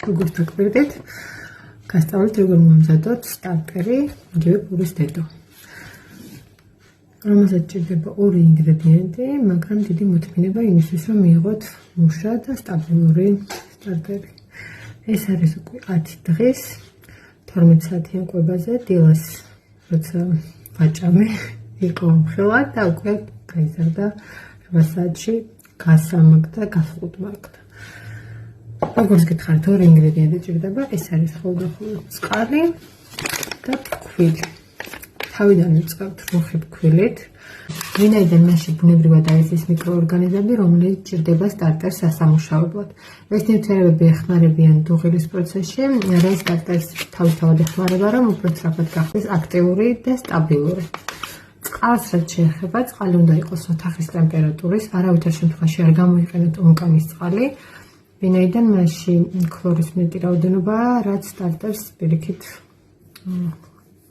როგორც დაგვირდეთ, გასწავლეთ როგორ მომზადოთ სტარტერი იგივე პურის დედო. რომელსაც ჭირდება 2 ინგრედიენტი, მაგრამ დიდი მოთმინება იმისთვის, რომ მიიღოთ მუშა და სტაბილური სტარტერი. ეს არის უკვე 10 დღის 12 საათიან კვებაზე, დილას როცა ვაჭამე, იყო მხელა და უკვე გაიზარდა 8 საათში გასამაგდა, გასხუტმაგდა. როგორც გითხარით, 2 ინგრედიენტი ჭირდება, ეს არის ხოლმე წყალი და ფქვილი. თავიდან ვიწყებთ რუხი ფქვილით, ვინაიდან მასში ბუნებრივად არის ის მიკროორგანიზმები, რომლებიც ჭირდება სტარტერს სასამუშავებლად. ეს ნივთიერებები ეხმარებიან დუღილის პროცესში, რა ის სტარტერს თავისთავად ეხმარება, რომ უფრო სწრაფად გახდეს აქტიური და სტაბილური. წყალს რაც შეეხება, წყალი უნდა იყოს ოთახის ტემპერატურის, არავითარ შემთხვევაში არ გამოიყენოთ ონკანის წყალი, ვინაიდან მასში ქლორის მეტი რაოდენობაა, რაც სტარტერს პირიქით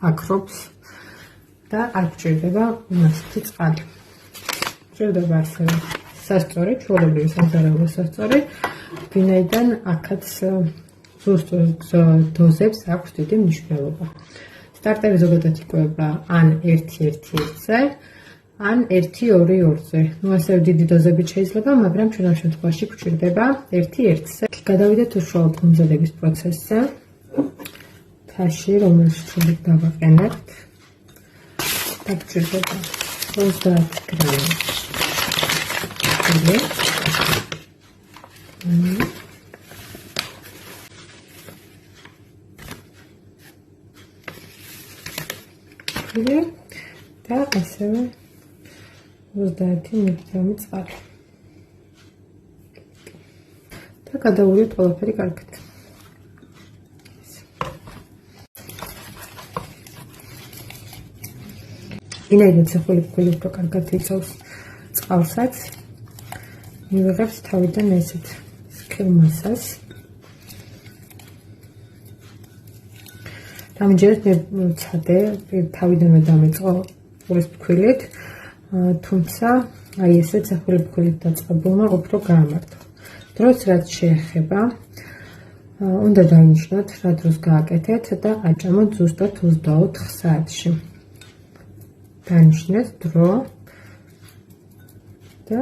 აქრობს და არ გჭირდება მასეთი წყალი. გჭირდება ასევე სასწორი, ჩვეულებრივი სამზარეულო სასწორი, ვინაიდან აქაც ზუსტ დოზებს აქვს დიდი მნიშვნელობა. სტარტერი ზოგადად იკვება ან 1-1-1-ზე, ან 1-2-2-ზე. ასევე დიდი დოზებით შეიძლება, მაგრამ ჩვენ ამ შემთხვევაში გვჭირდება 1-1-ზე. გადავიდეთ უშუალოდ მომზადების პროცესზე. თაში, რომელშიც დავაყენებთ. Გჭირდება 30 გრამი ფქვილი. და ასევე 30 მგრამი წყალი. და გადავუვიოთ ყველაფერი კარგად. ვინაიდან სახული ფქვილი უფრო კარგად იცავს წყალსაც, მივიღებთ თავიდან ესეთ სქელ მასას. დამჯერად მივცადე, თავიდანვე დამეწყო პურის ფქვილით, თუმცა აი ესეთ სახული ფქვილით დაწყებულმა უფრო გაამართლა. დროს რაც შეეხება, უნდა დავინიშნოთ, რა დროს გააკეთეთ და აჭამოთ ზუსტად 24 საათში. დანიშნეთ დრო და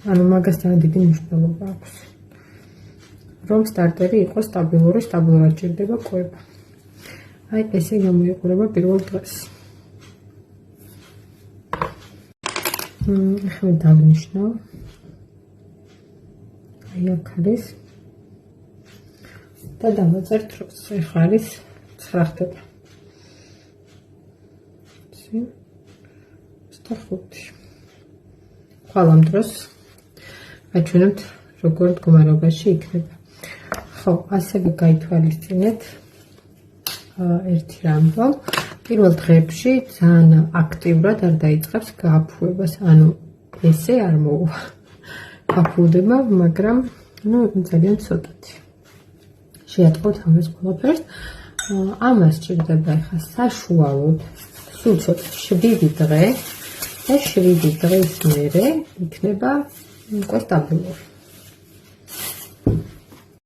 ანუ მაგასთან დიდი მნიშვნელობა აქვს. რომ სტარტერი იყოს სტაბილური, სტაბილურად ჭირდება კვება. აი ესე გამოიყურება პირველ დღეს. ახლა დავნიშნავ. აი აქ არის და დავაწერთ დროს. ახლა არის 9 ხდება. 5. ხვალ ამ დროს აჩვენებთ როგორ მდგომარეობაში იქნება. ხო, ასევე გაითვალისწინეთ ერთი რამბო. პირველ დღეებში ძალიან აქტიურად არ დაიწყებს გააფუებას, ანუ ესე არ მოვა. გაფუდება, მაგრამ ძალიან ცოტათი. შეატყობთ ამას ყველაფერს. ამას ჭირდება ახლა საშუალოდ სულ ცოტა 7 დღე და 7 დღის მერე იქნება უკვე სტაბილური.